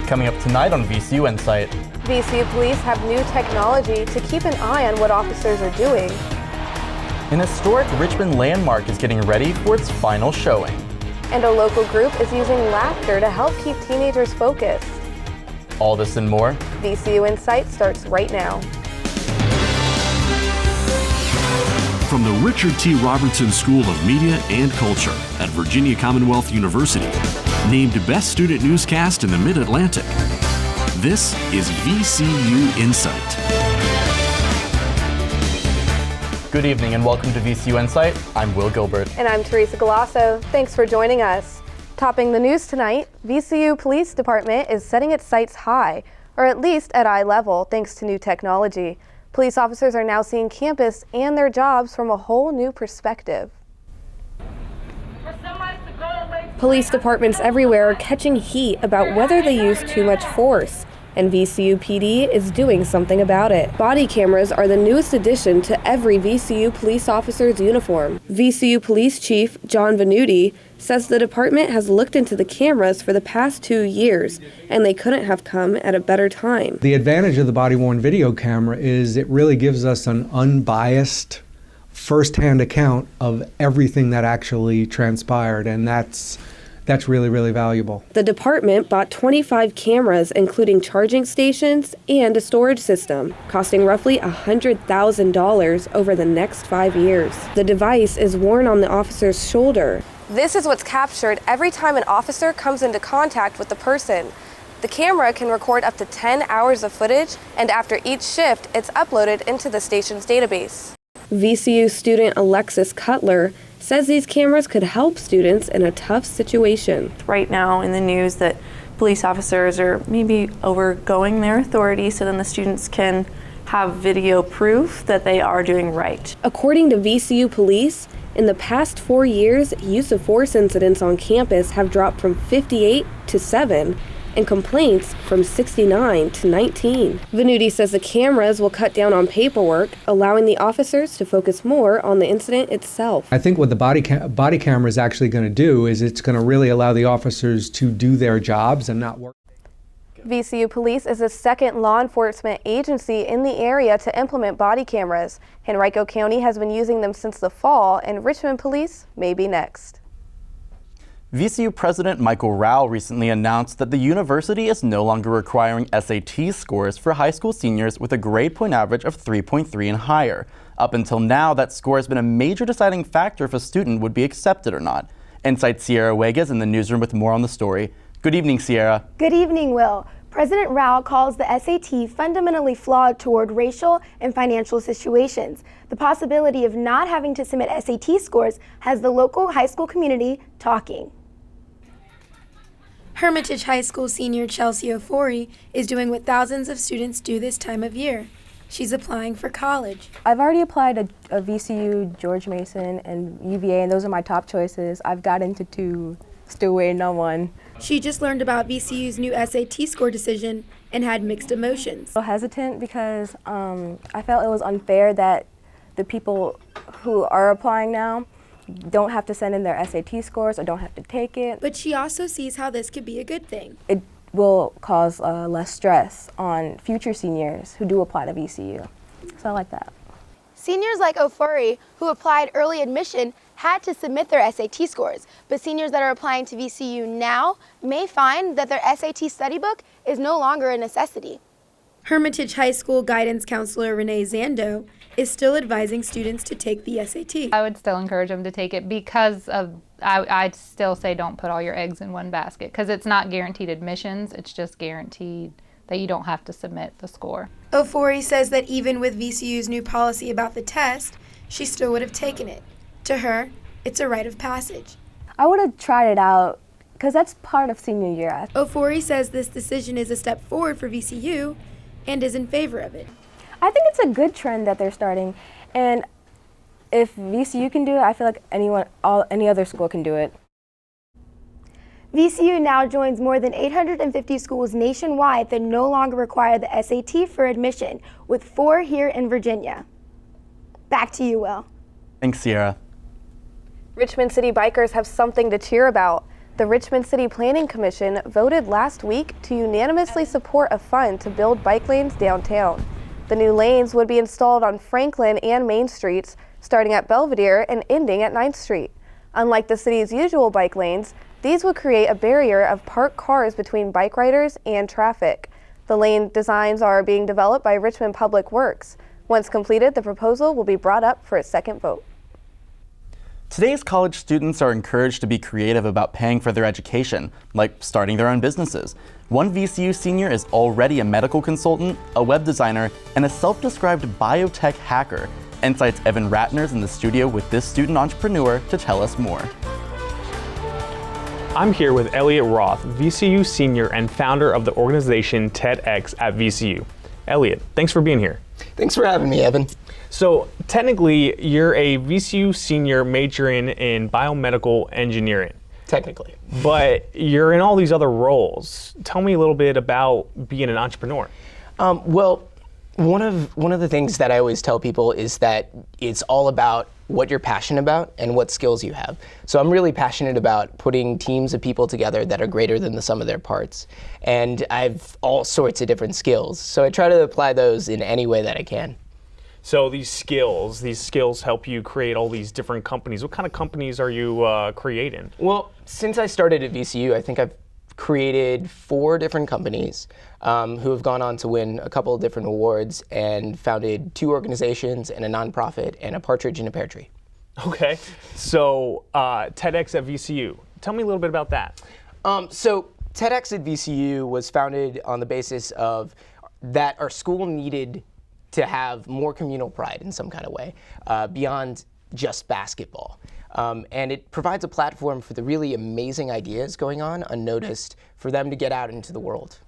Coming up tonight on VCU InSight. VCU police have new technology to keep an eye on what officers are doing. An historic Richmond landmark is getting ready for its final showing. And a local group is using laughter to help keep teenagers focused. All this and more. VCU InSight starts right now. From the Richard T. Robertson School of Media and Culture at Virginia Commonwealth University, named Best Student Newscast in the Mid-Atlantic, this is VCU InSight. Good evening and welcome to VCU InSight. I'm Will Gilbert. And I'm Teresa Galasso. Thanks for joining us. Topping the news tonight, VCU Police Department is setting its sights high, or at least at eye level, thanks to new technology. Police officers are now seeing campus and their jobs from a whole new perspective. Police departments everywhere are catching heat about whether they use too much force, and VCU PD is doing something about it. Body cameras are the newest addition to every VCU police officer's uniform. VCU Police Chief John Venuti says the department has looked into the cameras for the past 2 years, and they couldn't have come at a better time. The advantage of the body-worn video camera is it really gives us an unbiased, first-hand account of everything that actually transpired, and that's really, really valuable. The department bought 25 cameras, including charging stations and a storage system, costing roughly $100,000 over the next 5 years. The device is worn on the officer's shoulder. This is what's captured every time an officer comes into contact with the person. The camera can record up to 10 hours of footage, and after each shift, it's uploaded into the station's database. VCU student Alexis Cutler says these cameras could help students in a tough situation. Right now in the news that police officers are maybe overgoing their authority, so then the students can have video proof that they are doing right. According to VCU police, in the past 4 years, use of force incidents on campus have dropped from 58 to 7, and complaints from 69 to 19. Venuti says the cameras will cut down on paperwork, allowing the officers to focus more on the incident itself. I think what the body camera is actually going to do is it's going to really allow the officers to do their jobs and not work. VCU Police is the second law enforcement agency in the area to implement body cameras. Henrico County has been using them since the fall, and Richmond Police may be next. VCU President Michael Rao recently announced that the university is no longer requiring SAT scores for high school seniors with a grade point average of 3.3 and higher. Up until now, that score has been a major deciding factor if a student would be accepted or not. InSight's Sierra Wegas in the newsroom with more on the story. Good evening, Sierra. Good evening, Will. President Rao calls the SAT fundamentally flawed toward racial and financial situations. The possibility of not having to submit SAT scores has the local high school community talking. Hermitage High School senior Chelsea Ofori is doing what thousands of students do this time of year. She's applying for college. I've already applied a VCU, George Mason, and UVA, and those are my top choices. I've got into 2, still waiting on 1. She just learned about VCU's new SAT score decision and had mixed emotions. I'm hesitant because I felt it was unfair that the people who are applying now don't have to send in their SAT scores or don't have to take it. But she also sees how this could be a good thing. It will cause less stress on future seniors who do apply to VCU. So I like that. Seniors like Ofori, who applied early admission, had to submit their SAT scores, but seniors that are applying to VCU now may find that their SAT study book is no longer a necessity. Hermitage High School guidance counselor Renee Zando is still advising students to take the SAT. I would still encourage them to take it because of, I'd still say don't put all your eggs in one basket because it's not guaranteed admissions, it's just guaranteed that you don't have to submit the score. Ofori says that even with VCU's new policy about the test, she still would have taken it. To her, it's a rite of passage. I would have tried it out because that's part of senior year. Ofori says this decision is a step forward for VCU and is in favor of it. I think it's a good trend that they're starting, and if VCU can do it, I feel like any other school can do it. VCU now joins more than 850 schools nationwide that no longer require the SAT for admission, with 4 here in Virginia. Back to you, Will. Thanks, Sierra. Richmond City bikers have something to cheer about. The Richmond City Planning Commission voted last week to unanimously support a fund to build bike lanes downtown. The new lanes would be installed on Franklin and Main Streets, starting at Belvedere and ending at 9th Street. Unlike the city's usual bike lanes, these would create a barrier of parked cars between bike riders and traffic. The lane designs are being developed by Richmond Public Works. Once completed, the proposal will be brought up for a second vote. Today's college students are encouraged to be creative about paying for their education, like starting their own businesses. One VCU senior is already a medical consultant, a web designer, and a self-described biotech hacker. InSight's Evan Ratner's in the studio with this student entrepreneur to tell us more. I'm here with Elliot Roth, VCU senior and founder of the organization TEDx at VCU. Elliot, thanks for being here. Thanks for having me, Evan. So technically, you're a VCU senior majoring in biomedical engineering. Technically. But you're in all these other roles. Tell me a little bit about being an entrepreneur. Well, one of the things that I always tell people is that it's all about what you're passionate about and what skills you have. So I'm really passionate about putting teams of people together that are greater than the sum of their parts. And I have all sorts of different skills. So I try to apply those in any way that I can. So these skills help you create all these different companies. What kind of companies are you creating? Well, since I started at VCU, I think I've created 4 different companies who have gone on to win a couple of different awards and founded 2 organizations and a nonprofit and a partridge in a pear tree. Okay, so TEDx at VCU. Tell me a little bit about that. So TEDx at VCU was founded on the basis of that our school needed to have more communal pride in some kind of way, beyond just basketball. And it provides a platform for the really amazing ideas going on unnoticed for them to get out into the world.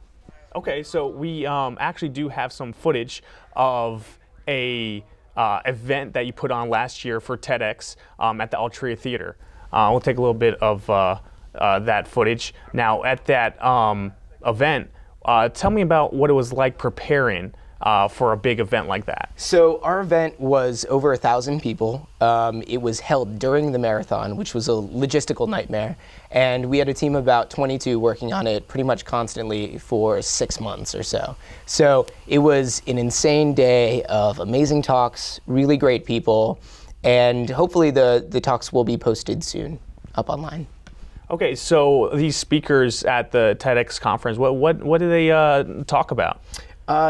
Okay, so we actually do have some footage of a event that you put on last year for TEDx at the Altria Theater. We'll take a little bit of that footage. Now, at that event, tell me about what it was like preparing for a big event like that. So our event was over 1,000 people. It was held during the marathon, which was a logistical nightmare. And we had a team of about 22 working on it pretty much constantly for 6 months or so. So it was an insane day of amazing talks, really great people, and hopefully the talks will be posted soon up online. Okay, so these speakers at the TEDx conference, what do they talk about?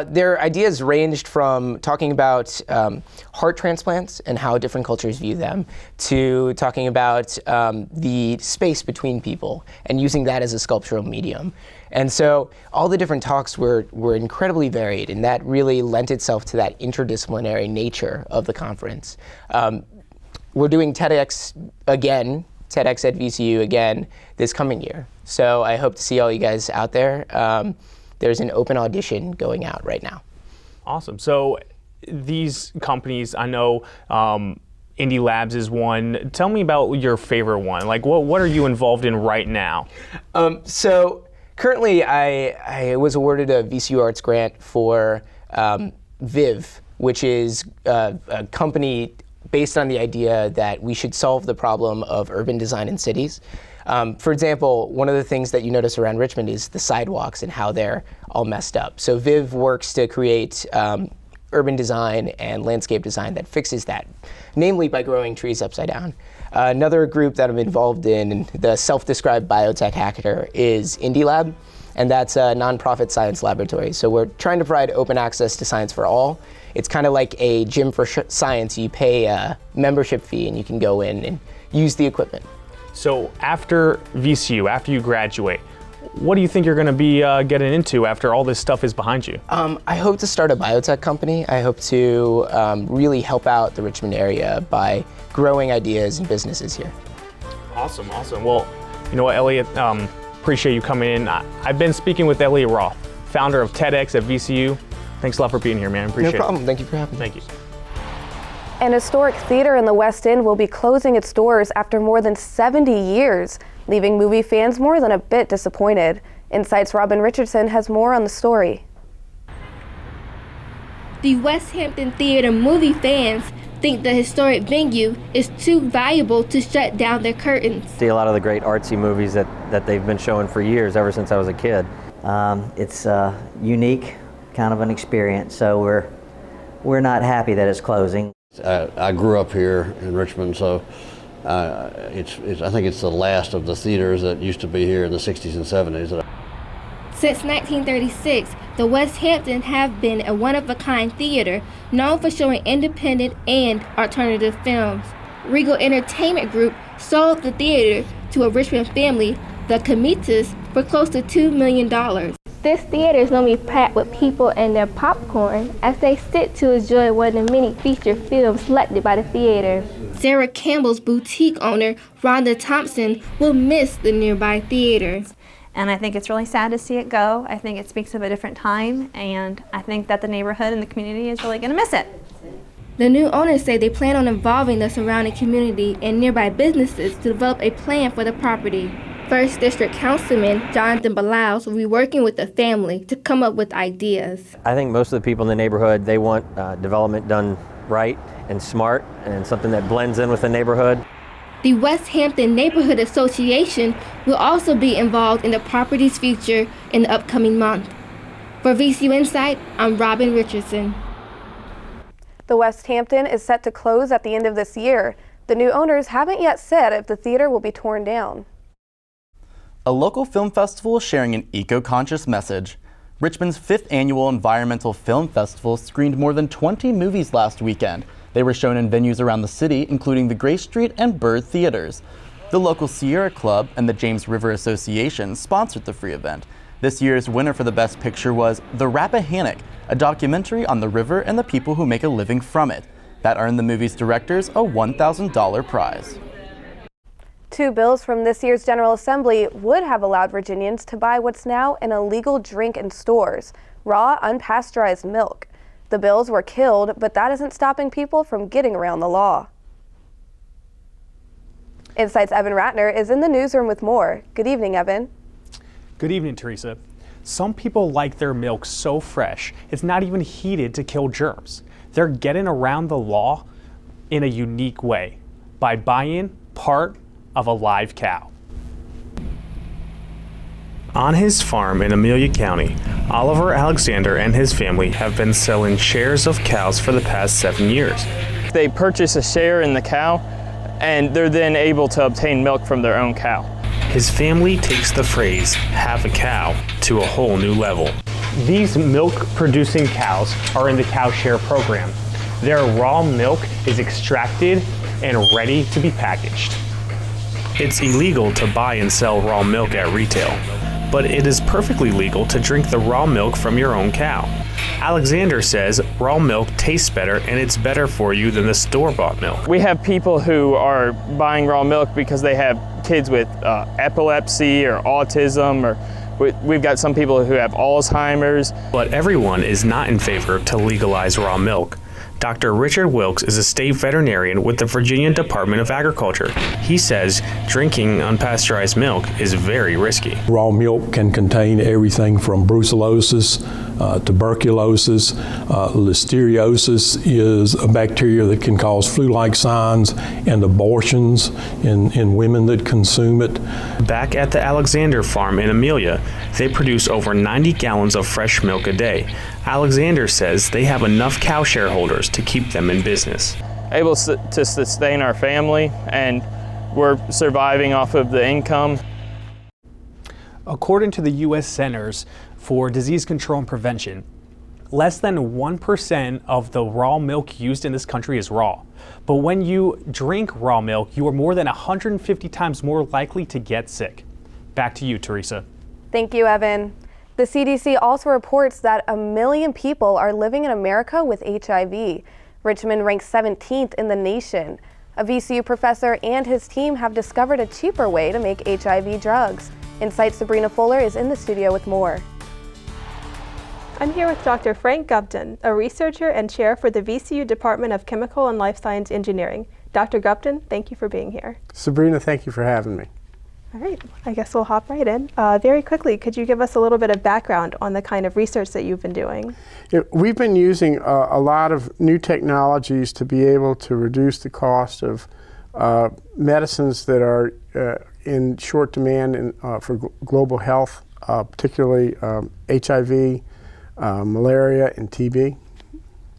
Their ideas ranged from talking about heart transplants and how different cultures view them, to talking about the space between people and using that as a sculptural medium. And so all the different talks were incredibly varied, and that really lent itself to that interdisciplinary nature of the conference. We're doing TEDx again, TEDx at VCU again this coming year. So I hope to see all you guys out there. There's an open audition going out right now. Awesome. So these companies, I know Indie Labs is one. Tell me about your favorite one. Like, what are you involved in right now? So currently, I was awarded a VCU Arts grant for VIV, which is a company based on the idea that we should solve the problem of urban design in cities. For example, one of the things that you notice around Richmond is the sidewalks and how they're all messed up. So VIV works to create urban design and landscape design that fixes that, namely by growing trees upside down. Another group that I'm involved in, the self-described biotech hacker, is Indie Lab, and that's a nonprofit science laboratory. So we're trying to provide open access to science for all. It's kind of like a gym for science. You pay a membership fee and you can go in and use the equipment. So after VCU, after you graduate, what do you think you're going to be getting into after all this stuff is behind you? I hope to start a biotech company. I hope to really help out the Richmond area by growing ideas and businesses here. Awesome, awesome. Well, you know what, Elliot, appreciate you coming in. I've been speaking with Elliot Roth, founder of TEDx at VCU. Thanks a lot for being here, man. Appreciate it. No problem. Thank you for having me. Thank you. An historic theater in the West End will be closing its doors after more than 70 years, leaving movie fans more than a bit disappointed. InSight's Robin Richardson has more on the story. The West Hampton Theater movie fans think the historic venue is too valuable to shut down their curtains. See a lot of the great artsy movies that they've been showing for years, ever since I was a kid. It's a unique kind of an experience, so we're not happy that it's closing. I grew up here in Richmond, so I think it's the last of the theaters that used to be here in the 60s and 70s. Since 1936, the West Hampton have been a one-of-a-kind theater known for showing independent and alternative films. Regal Entertainment Group sold the theater to a Richmond family, the Comitas, for close to $2 million. This theater is going to be packed with people and their popcorn as they sit to enjoy one of the many feature films selected by the theater. Sarah Campbell's boutique owner, Rhonda Thompson, will miss the nearby theater. And I think it's really sad to see it go. I think it speaks of a different time, and I think that the neighborhood and the community is really going to miss it. The new owners say they plan on involving the surrounding community and nearby businesses to develop a plan for the property. First District Councilman Jonathan Balaus will be working with the family to come up with ideas. I think most of the people in the neighborhood, they want development done right and smart and something that blends in with the neighborhood. The West Hampton Neighborhood Association will also be involved in the property's future in the upcoming month. For VCU InSight, I'm Robin Richardson. The West Hampton is set to close at the end of this year. The new owners haven't yet said if the theater will be torn down. A local film festival sharing an eco-conscious message. Richmond's 5th annual Environmental Film Festival screened more than 20 movies last weekend. They were shown in venues around the city, including the Grace Street and Bird theaters. The local Sierra Club and the James River Association sponsored the free event. This year's winner for the Best Picture was The Rappahannock, a documentary on the river and the people who make a living from it. That earned the movie's directors a $1,000 prize. 2 bills from this year's General Assembly would have allowed Virginians to buy what's now an illegal drink in stores, raw, unpasteurized milk. The bills were killed, but that isn't stopping people from getting around the law. InSight's Evan Ratner is in the newsroom with more. Good evening, Evan. Good evening, Teresa. Some people like their milk so fresh, it's not even heated to kill germs. They're getting around the law in a unique way by buying part of a live cow. On his farm in Amelia County, Oliver Alexander and his family have been selling shares of cows for the past 7 years. They purchase a share in the cow, and they're then able to obtain milk from their own cow. His family takes the phrase, "have a cow," to a whole new level. These milk-producing cows are in the cow share program. Their raw milk is extracted and ready to be packaged. It's illegal to buy and sell raw milk at retail, but it is perfectly legal to drink the raw milk from your own cow. Alexander says raw milk tastes better and it's better for you than the store-bought milk. We have people who are buying raw milk because they have kids with epilepsy or autism, or we've got some people who have Alzheimer's. But everyone is not in favor to legalize raw milk. Dr. Richard Wilkes is a state veterinarian with the Virginia Department of Agriculture. He says drinking unpasteurized milk is very risky. Raw milk can contain everything from brucellosis, tuberculosis. Listeriosis is a bacteria that can cause flu-like signs and abortions in women that consume it. Back at the Alexander farm in Amelia, they produce over 90 gallons of fresh milk a day. Alexander says they have enough cow shareholders to keep them in business. Able to sustain our family, and we're surviving off of the income. According to the U.S. Centers for Disease Control and Prevention, less than 1% of the raw milk used in this country is raw. But when you drink raw milk, you are more than 150 times more likely to get sick. Back to you, Teresa. Thank you, Evan. The CDC also reports that 1 million people are living in America with HIV. Richmond ranks 17th in the nation. A VCU professor and his team have discovered a cheaper way to make HIV drugs. InSight's Sabrina Fuller is in the studio with more. I'm here with Dr. Frank Gupton, a researcher and chair for the VCU Department of Chemical and Life Science Engineering. Dr. Gupton, thank you for being here. Sabrina, thank you for having me. All right, I guess we'll hop right in. Very quickly, could you give us a little bit of background on the kind of research that you've been doing? Yeah, we've been using a lot of new technologies to be able to reduce the cost of medicines that are in short demand for global health, particularly HIV, malaria, and TB.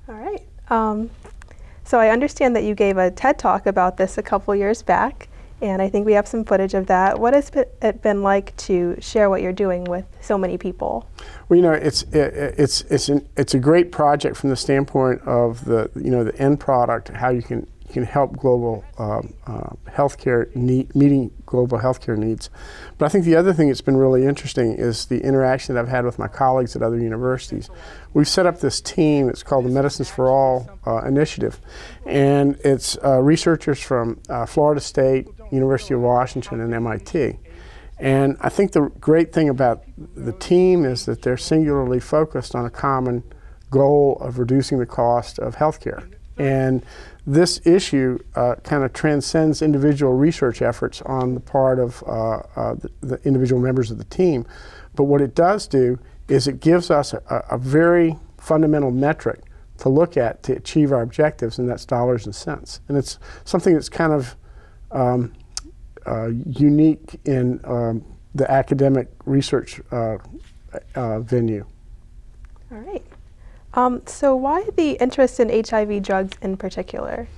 All right. So I understand that you gave a TED Talk about this a couple years back, and I think we have some footage of that. What has it been like to share what you're doing with so many people? Well, you know, it's a great project from the standpoint of the end product, how you can help global healthcare meeting global healthcare needs. But I think the other thing that's been really interesting is the interaction that I've had with my colleagues at other universities. We've set up this team. It's called the Medicines for All Initiative, and it's researchers from Florida State, University of Washington, and MIT. And I think the great thing about the team is that they're singularly focused on a common goal of reducing the cost of healthcare. And this issue kind of transcends individual research efforts on the part of the individual members of the team. But what it does do is it gives us a very fundamental metric to look at to achieve our objectives, and that's dollars and cents. And it's something that's kind of unique in the academic research venue. All right. So why the interest in HIV drugs in particular?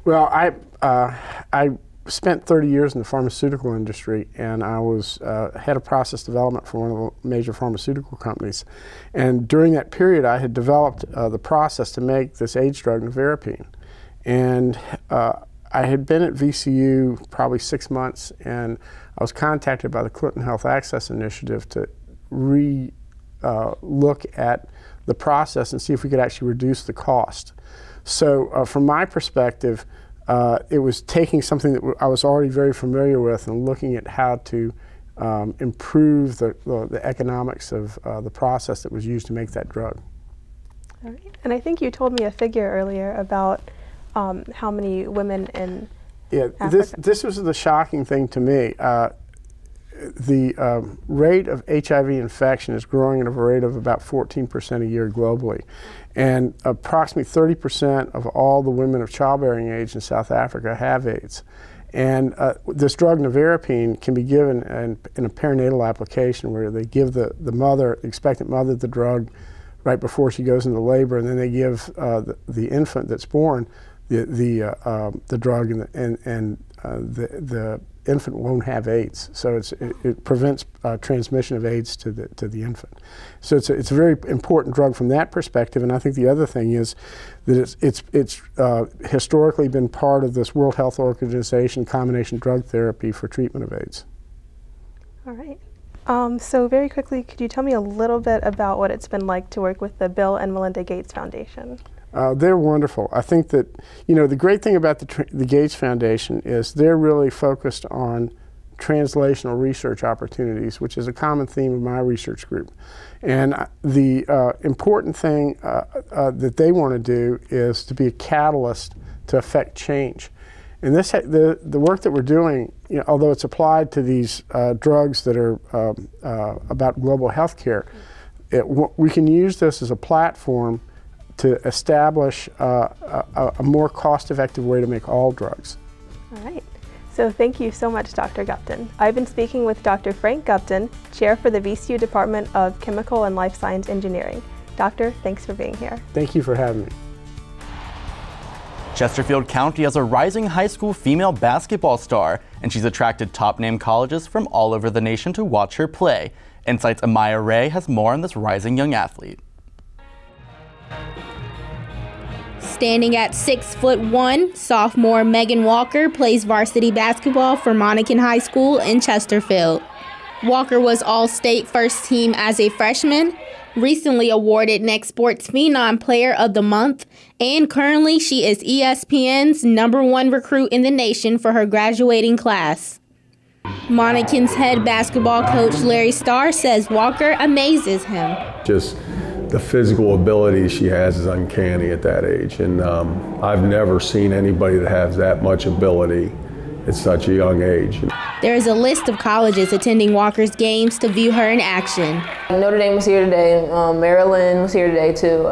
Well, I spent 30 years in the pharmaceutical industry, and I was head of process development for one of the major pharmaceutical companies. And during that period, I had developed the process to make this AIDS drug, nevirapine. And I had been at VCU probably 6 months, and I was contacted by the Clinton Health Access Initiative to look at the process and see if we could actually reduce the cost. So from my perspective, it was taking something that I was already very familiar with and looking at how to improve the economics of the process that was used to make that drug. All right. And I think you told me a figure earlier about how many women in Africa. This was the shocking thing to me. The rate of HIV infection is growing at a rate of about 14% a year globally. And approximately 30% of all the women of childbearing age in South Africa have AIDS. And this drug, nevirapine, can be given in a perinatal application where they give the expectant mother, the drug right before she goes into labor, and then they give the infant that's born the drug, and the infant won't have AIDS, so it prevents transmission of AIDS to the infant. So it's a very important drug from that perspective. And I think the other thing is that it's historically been part of this World Health Organization combination drug therapy for treatment of AIDS. All right. So very quickly, could you tell me a little bit about what it's been like to work with the Bill and Melinda Gates Foundation? They're wonderful. I think that, the great thing about the Gates Foundation is they're really focused on translational research opportunities, which is a common theme of my research group. And the important thing that they want to do is to be a catalyst to affect change. And the work that we're doing, although it's applied to these drugs that are about global health care, we can use this as a platform to establish a more cost-effective way to make all drugs. All right. So thank you so much, Dr. Gupton. I've been speaking with Dr. Frank Gupton, Chair for the VCU Department of Chemical and Life Science Engineering. Doctor, thanks for being here. Thank you for having me. Chesterfield County has a rising high school female basketball star, and she's attracted top-name colleges from all over the nation to watch her play. InSight's Amaya Ray has more on this rising young athlete. Standing at 6'1", sophomore Megan Walker plays varsity basketball for Monacan High School in Chesterfield. Walker was All-State First Team as a freshman, recently awarded Next Sports Phenom Player of the Month, and currently she is ESPN's #1 recruit in the nation for her graduating class. Monacan's head basketball coach Larry Starr says Walker amazes him. Just the physical ability she has is uncanny at that age, and I've never seen anybody that has that much ability at such a young age. There is a list of colleges attending Walker's games to view her in action. Notre Dame was here today, Maryland was here today too,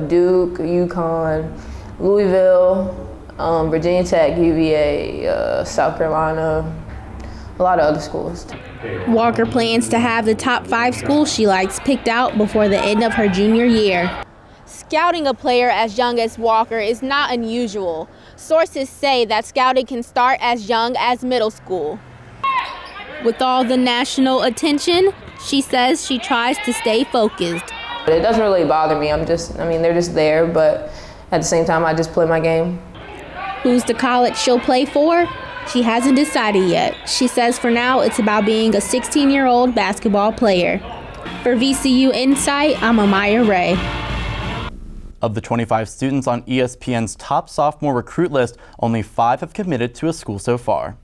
Duke, UConn, Louisville, Virginia Tech, UVA, South Carolina, a lot of other schools. Walker plans to have the top 5 schools she likes picked out before the end of her junior year. Scouting a player as young as Walker is not unusual. Sources say that scouting can start as young as middle school. With all the national attention, she says she tries to stay focused. It doesn't really bother me. They're just there, but at the same time, I just play my game. Who's the college she'll play for? She hasn't decided yet. She says for now it's about being a 16-year-old basketball player. For VCU InSight, I'm Amaya Ray. Of the 25 students on ESPN's top sophomore recruit list, only 5 have committed to a school so far.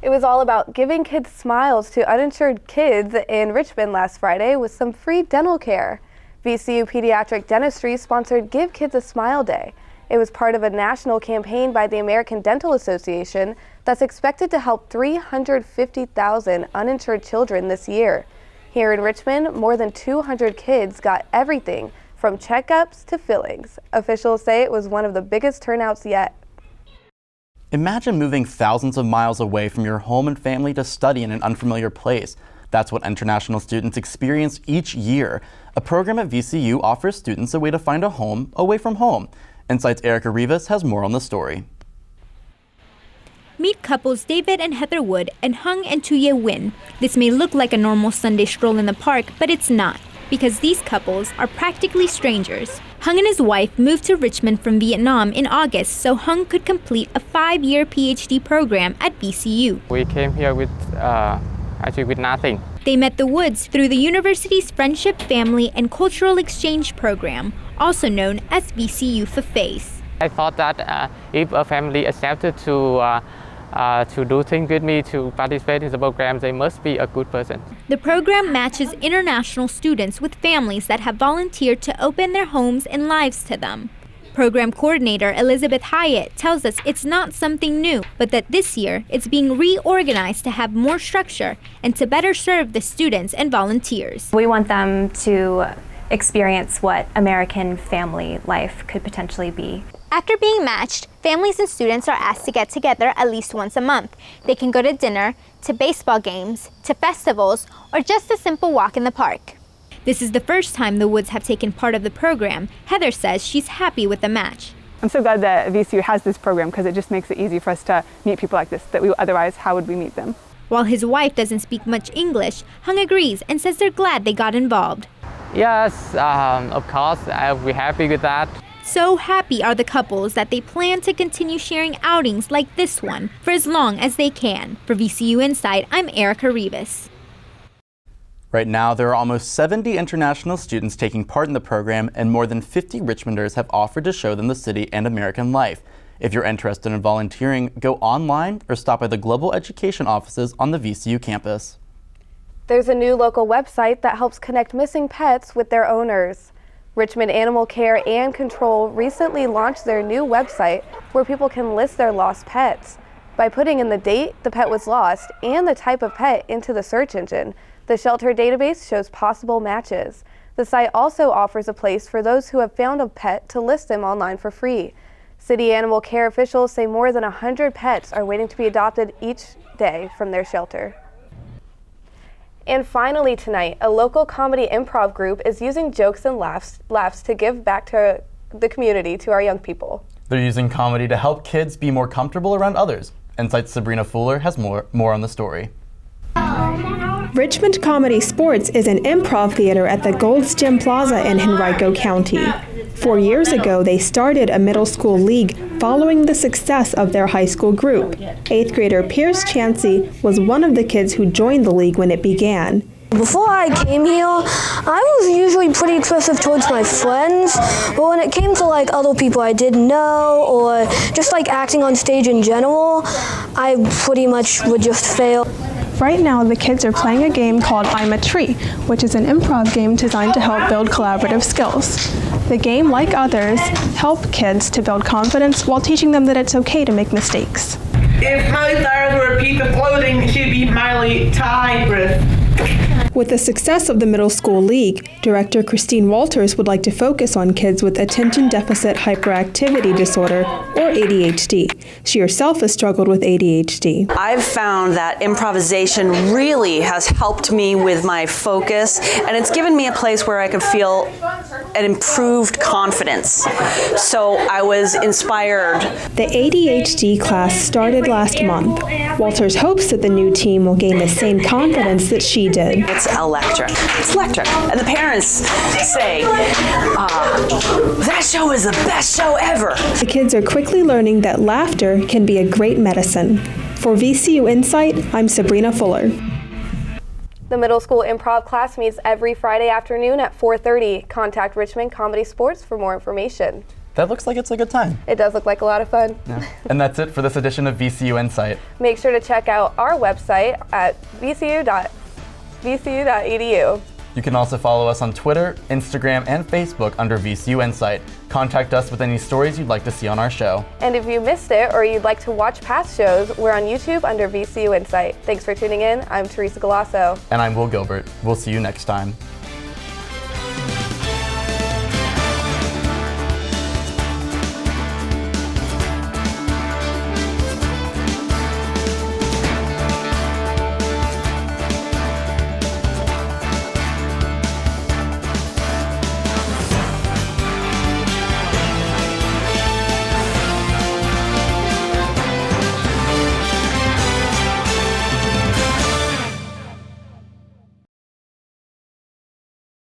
It was all about giving kids smiles to uninsured kids in Richmond last Friday with some free dental care. VCU Pediatric Dentistry sponsored Give Kids a Smile Day. It was part of a national campaign by the American Dental Association that's expected to help 350,000 uninsured children this year. Here in Richmond, more than 200 kids got everything from checkups to fillings. Officials say it was one of the biggest turnouts yet. Imagine moving thousands of miles away from your home and family to study in an unfamiliar place. That's what international students experience each year. A program at VCU offers students a way to find a home away from home. InSight's Erica Rivas has more on the story. Meet couples David and Heather Wood and Hung and Tuye Win. This may look like a normal Sunday stroll in the park, but it's not, because these couples are practically strangers. Hung and his wife moved to Richmond from Vietnam in August so Hung could complete a 5-year PhD program at VCU. We came here with nothing. They met the Woods through the university's Friendship, Family, and Cultural Exchange program, also known as VCU for FACE. I thought that if a family accepted to do things with me, to participate in the program, they must be a good person. The program matches international students with families that have volunteered to open their homes and lives to them. Program coordinator Elizabeth Hyatt tells us it's not something new, but that this year it's being reorganized to have more structure and to better serve the students and volunteers. We want them to experience what American family life could potentially be. After being matched, families and students are asked to get together at least once a month. They can go to dinner, to baseball games, to festivals, or just a simple walk in the park. This is the first time the Woods have taken part of the program. Heather says she's happy with the match. I'm so glad that VCU has this program because it just makes it easy for us to meet people like this, that we otherwise, how would we meet them? While his wife doesn't speak much English, Hung agrees and says they're glad they got involved. Yes, of course, we're happy with that. So happy are the couples that they plan to continue sharing outings like this one for as long as they can. For VCU InSight, I'm Erica Rivas. Right now, there are almost 70 international students taking part in the program, and more than 50 Richmonders have offered to show them the city and American life. If you're interested in volunteering, go online or stop by the Global Education offices on the VCU campus. There's a new local website that helps connect missing pets with their owners. Richmond Animal Care and Control recently launched their new website where people can list their lost pets. By putting in the date the pet was lost and the type of pet into the search engine, the shelter database shows possible matches. The site also offers a place for those who have found a pet to list them online for free. City animal care officials say more than 100 pets are waiting to be adopted each day from their shelter. And finally tonight, a local comedy improv group is using jokes and laughs to give back to the community, to our young people. They're using comedy to help kids be more comfortable around others. InSight's Sabrina Fuller has more on the story. Richmond Comedy Sports is an improv theater at the Gold's Gym Plaza in Henrico County. 4 years ago, they started a middle school league following the success of their high school group. 8th grader Pierce Chansey was one of the kids who joined the league when it began. Before I came here, I was usually pretty expressive towards my friends, but when it came to like other people I didn't know or just like acting on stage in general, I pretty much would just fail. Right now, the kids are playing a game called I'm a Tree, which is an improv game designed to help build collaborative skills. The game, like others, help kids to build confidence while teaching them that it's okay to make mistakes. If Miley Cyrus were a piece of clothing, she'd be Miley Cyrus. With the success of the Middle School League, Director Christine Walters would like to focus on kids with attention deficit hyperactivity disorder, or ADHD. She herself has struggled with ADHD. I've found that improvisation really has helped me with my focus, and it's given me a place where I can feel an improved confidence. So I was inspired. The ADHD class started last month. Walters hopes that the new team will gain the same confidence that she did. It's electric. It's electric. And the parents say, that show is the best show ever. The kids are quickly learning that laughter can be a great medicine. For VCU InSight, I'm Sabrina Fuller. The middle school improv class meets every Friday afternoon at 4:30. Contact Richmond Comedy Sports for more information. That looks like it's a good time. It does look like a lot of fun. Yeah. And that's it for this edition of VCU InSight. Make sure to check out our website at vcu.edu. You can also follow us on Twitter, Instagram, and Facebook under VCU InSight. Contact us with any stories you'd like to see on our show. And if you missed it or you'd like to watch past shows, we're on YouTube under VCU InSight. Thanks for tuning in. I'm Teresa Galasso. And I'm Will Gilbert. We'll see you next time.